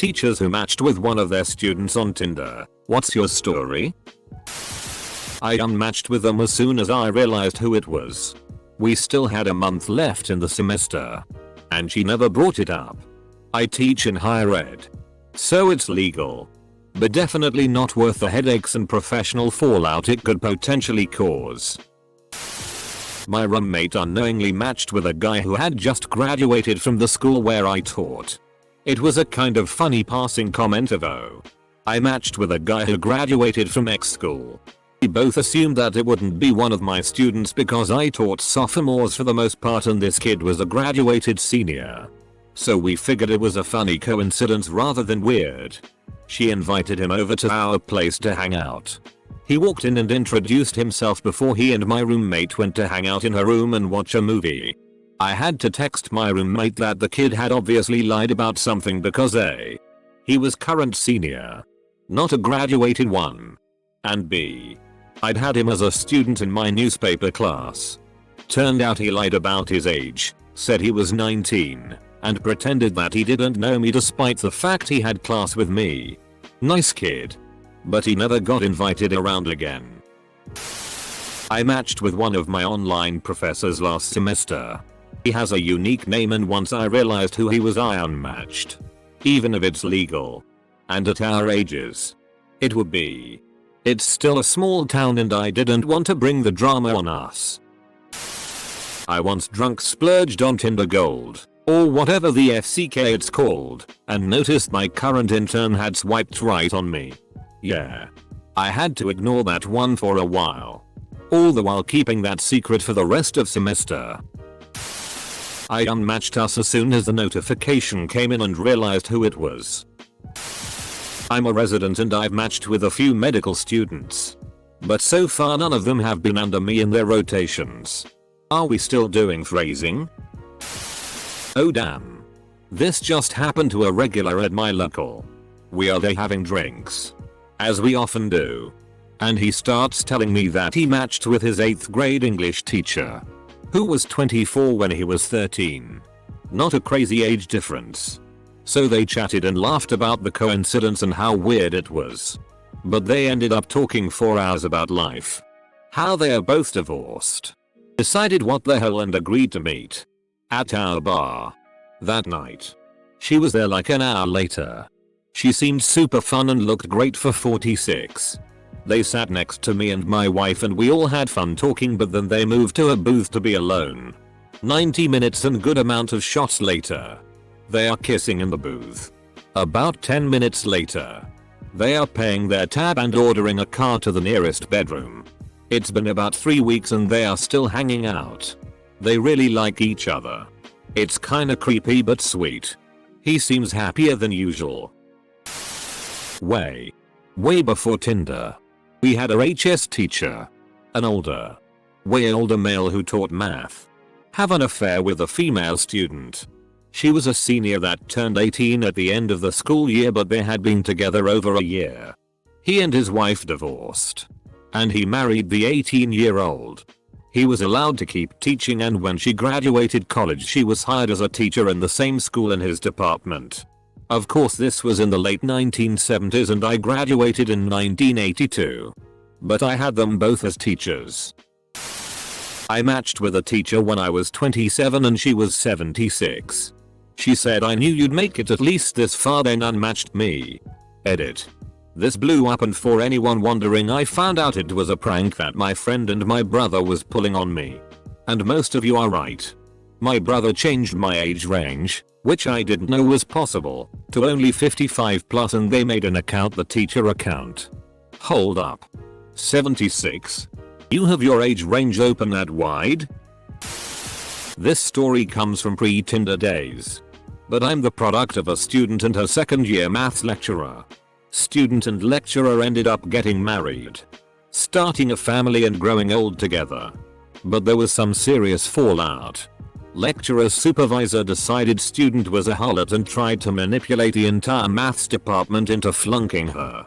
teachers who matched with one of their students on Tinder. What's your story? I unmatched with them as soon as I realized who it was. We still had a month left in the semester. And she never brought it up. I teach in higher ed. So it's legal. But definitely not worth the headaches and professional fallout it could potentially cause. My roommate unknowingly matched with a guy who had just graduated from the school where I taught. It was a kind of funny passing comment of oh, I matched with a guy who graduated from X school. We both assumed that it wouldn't be one of my students because I taught sophomores for the most part and this kid was a graduated senior. So we figured it was a funny coincidence rather than weird. She invited him over to our place to hang out. He walked in and introduced himself before he and my roommate went to hang out in her room and watch a movie. I had to text my roommate that the kid had obviously lied about something because A, he was current senior, not a graduated one, and B, I'd had him as a student in my newspaper class. Turned out he lied about his age, said he was 19, and pretended that he didn't know me despite the fact he had class with me. Nice kid. But he never got invited around again. I matched with one of my online professors last semester. He has a unique name and once I realized who he was I unmatched. Even if it's legal. And at our ages. It would be. It's still a small town and I didn't want to bring the drama on us. I once drunk splurged on Tinder Gold, or whatever the FCK it's called, and noticed my current intern had swiped right on me. Yeah. I had to ignore that one for a while. All the while keeping that secret for the rest of semester. I unmatched us as soon as the notification came in and realized who it was. I'm a resident and I've matched with a few medical students. But so far none of them have been under me in their rotations. Are we still doing phrasing? Oh damn. This just happened to a regular at my local. We are there having drinks. As we often do. And he starts telling me that he matched with his 8th grade English teacher. Who was 24 when he was 13. Not a crazy age difference. So they chatted and laughed about the coincidence and how weird it was. But they ended up talking for hours about life. How they are both divorced. Decided what the hell and agreed to meet. At our bar. That night. She was there like an hour later. She seemed super fun and looked great for 46. They sat next to me and my wife and we all had fun talking but then they moved to a booth to be alone. 90 minutes and good amount of shots later. They are kissing in the booth. About 10 minutes later. They are paying their tab and ordering a car to the nearest bedroom. It's been about 3 weeks and they are still hanging out. They really like each other. It's kinda creepy but sweet. He seems happier than usual. Way before Tinder. We had a HS teacher. An way older male who taught math. Have an affair with a female student. She was a senior that turned 18 at the end of the school year but they had been together over a year. He and his wife divorced. And he married the 18-year-old. He was allowed to keep teaching and when she graduated college she was hired as a teacher in the same school in his department. Of course this was in the late 1970s and I graduated in 1982. But I had them both as teachers. I matched with a teacher when I was 27 and she was 76. She said I knew you'd make it at least this far then unmatched me. Edit. This blew up and for anyone wondering I found out it was a prank that my friend and my brother was pulling on me. And most of you are right. My brother changed my age range, which I didn't know was possible, to only 55 plus and they made an account the teacher account. Hold up. 76? You have your age range open that wide? This story comes from pre-Tinder days. But I'm the product of a student and her second year maths lecturer. Student and lecturer ended up getting married. Starting a family and growing old together. But there was some serious fallout. Lecturer's supervisor decided student was a harlot and tried to manipulate the entire maths department into flunking her.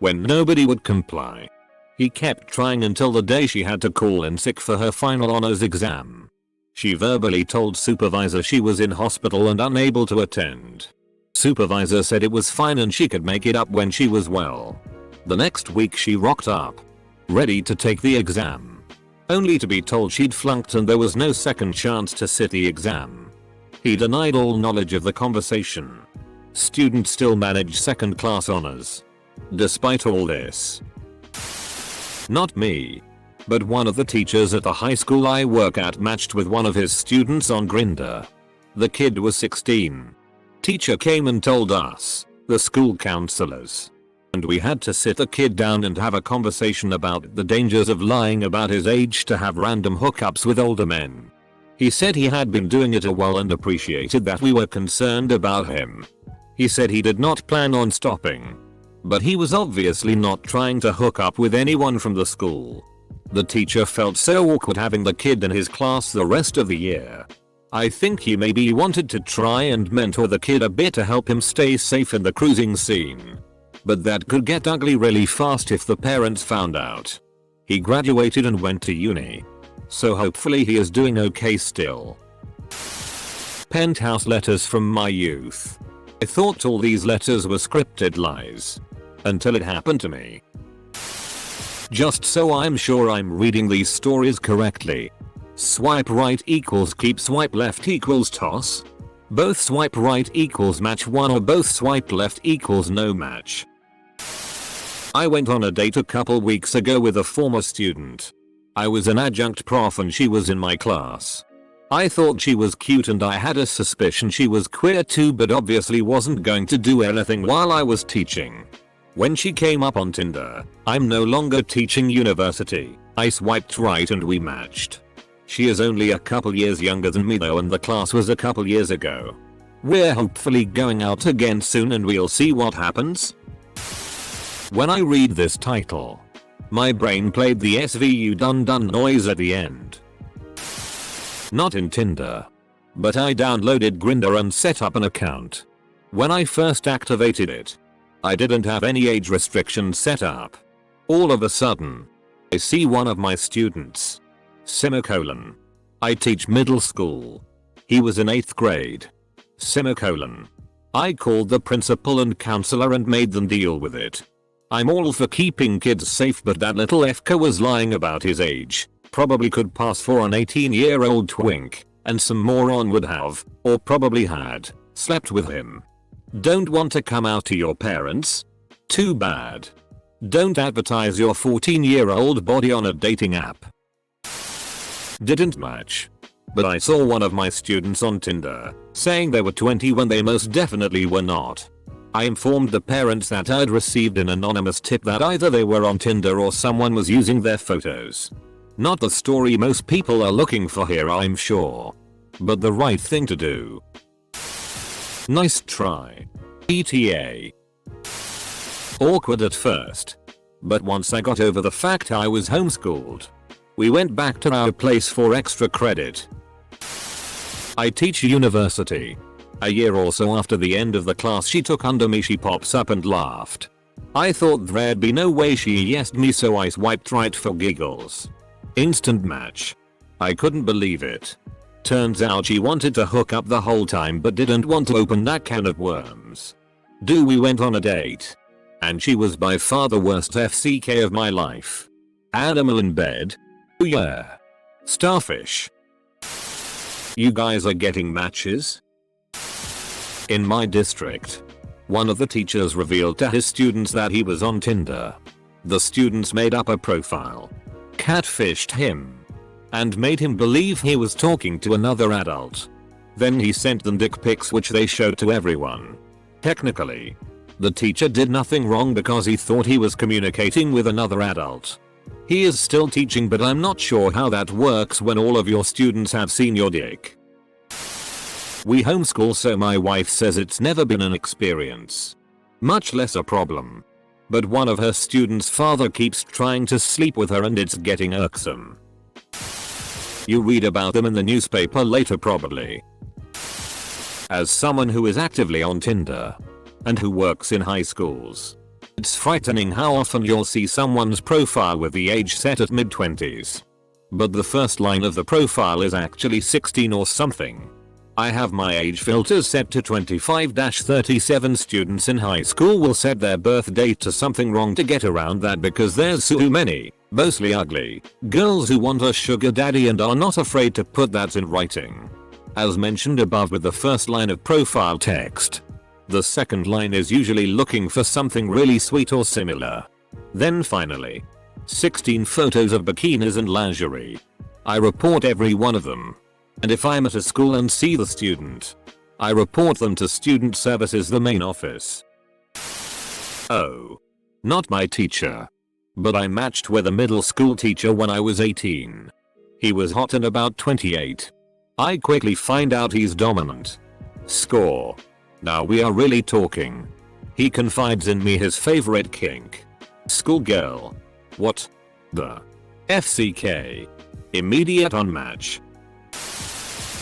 When nobody would comply. He kept trying until the day she had to call in sick for her final honors exam. She verbally told supervisor she was in hospital and unable to attend. Supervisor said it was fine and she could make it up when she was well. The next week she rocked up, ready to take the exam, only to be told she'd flunked and there was no second chance to sit the exam. He denied all knowledge of the conversation. Student still managed second class honors. Despite all this. Not me, but one of the teachers at the high school I work at matched with one of his students on Grindr. The kid was 16. Teacher came and told us, the school counselors, and we had to sit the kid down and have a conversation about the dangers of lying about his age to have random hookups with older men. He said he had been doing it a while and appreciated that we were concerned about him. He said he did not plan on stopping, but he was obviously not trying to hook up with anyone from the school. The teacher felt so awkward having the kid in his class the rest of the year. I think he maybe wanted to try and mentor the kid a bit to help him stay safe in the cruising scene. But that could get ugly really fast if the parents found out. He graduated and went to uni, so hopefully he is doing okay still. Penthouse letters from my youth. I thought all these letters were scripted lies. Until it happened to me. Just so I'm sure I'm reading these stories correctly. Swipe right equals keep, swipe left equals toss. Both swipe right equals match 1 or both swipe left equals no match. I went on a date a couple weeks ago with a former student. I was an adjunct prof and she was in my class. I thought she was cute and I had a suspicion she was queer too, but obviously wasn't going to do anything while I was teaching. When she came up on Tinder, I'm no longer teaching university. I swiped right and we matched. She is only a couple years younger than me though and the class was a couple years ago. We're hopefully going out again soon and we'll see what happens. When I read this title, my brain played the SVU dun dun noise at the end. Not in Tinder, but I downloaded Grindr and set up an account. When I first activated it, I didn't have any age restrictions set up. All of a sudden, I see one of my students. Semicolon. I teach middle school. He was in 8th grade. Semicolon. I called the principal and counselor and made them deal with it. I'm all for keeping kids safe, but that little FK was lying about his age. Probably could pass for an 18-year-old twink, and some moron would have, or probably had, slept with him. Don't want to come out to your parents? Too bad. Don't advertise your 14-year-old body on a dating app. Didn't match. But I saw one of my students on Tinder, saying they were 20 when they most definitely were not. I informed the parents that I'd received an anonymous tip that either they were on Tinder or someone was using their photos. Not the story most people are looking for here, I'm sure. But the right thing to do. Nice try. ETA. Awkward at first. But once I got over the fact I was homeschooled, we went back to our place for extra credit. I teach university. A year or so after the end of the class she took under me, she pops up and laughed. I thought there'd be no way she yesed me, so I swiped right for giggles. Instant match. I couldn't believe it. Turns out she wanted to hook up the whole time but didn't want to open that can of worms. We went on a date. And she was by far the worst FCK of my life. Animal in bed? Oh yeah. Starfish. You guys are getting matches? In my district, one of the teachers revealed to his students that he was on Tinder. The students made up a profile, catfished him, and made him believe he was talking to another adult. Then he sent them dick pics which they showed to everyone. Technically, the teacher did nothing wrong because he thought he was communicating with another adult. He is still teaching, but I'm not sure how that works when all of your students have seen your dick. We homeschool, so my wife says it's never been an experience, much less a problem. But one of her students' father keeps trying to sleep with her and it's getting irksome. You read about them in the newspaper later probably. As someone who is actively on Tinder and who works in high schools, it's frightening how often you'll see someone's profile with the age set at mid-20s. But the first line of the profile is actually 16 or something. I have my age filters set to 25-37 students in high school will set their birth date to something wrong to get around that because there's so many, mostly ugly, girls who want a sugar daddy and are not afraid to put that in writing. As mentioned above with the first line of profile text. The second line is usually looking for something really sweet or similar. Then finally, 16 photos of bikinis and lingerie. I report every one of them. And if I'm at a school and see the student, I report them to Student Services, the main office. Oh. Not my teacher. But I matched with a middle school teacher when I was 18. He was hot and about 28. I quickly find out he's dominant. Score. Now we are really talking. He confides in me his favorite kink. Schoolgirl. What? The FCK. Immediate unmatch.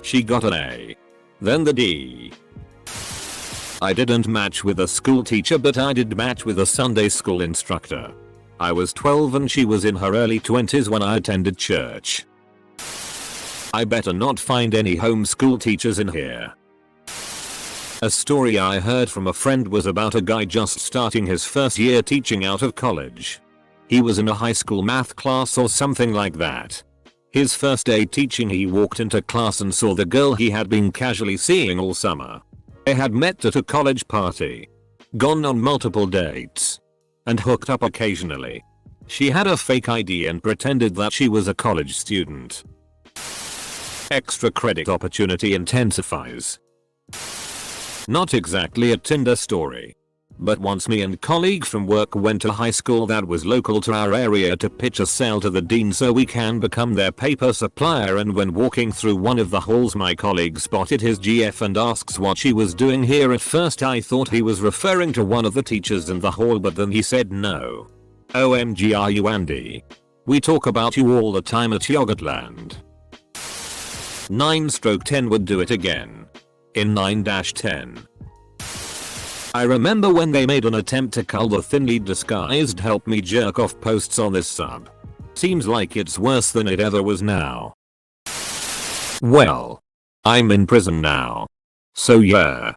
She got an A. Then the D. I didn't match with a school teacher, but I did match with a Sunday school instructor. I was 12 and she was in her early 20s when I attended church. I better not find any homeschool teachers in here. A story I heard from a friend was about a guy just starting his first year teaching out of college. He was in a high school math class or something like that. His first day teaching, he walked into class and saw the girl he had been casually seeing all summer. They had met at a college party, gone on multiple dates, and hooked up occasionally. She had a fake ID and pretended that she was a college student. Extra credit opportunity intensifies. Not exactly a Tinder story. But once me and colleague from work went to high school that was local to our area to pitch a sale to the dean so we can become their paper supplier, and when walking through one of the halls my colleague spotted his GF and asks what she was doing here. At first I thought he was referring to one of the teachers in the hall, but then he said no. OMG, are you Andy? We talk about you all the time at Yogurtland. 9/10 would do it again. In 9-10. I remember when they made an attempt to cull the thinly disguised help me jerk off posts on this sub. Seems like it's worse than it ever was now. Well, I'm in prison now. So yeah.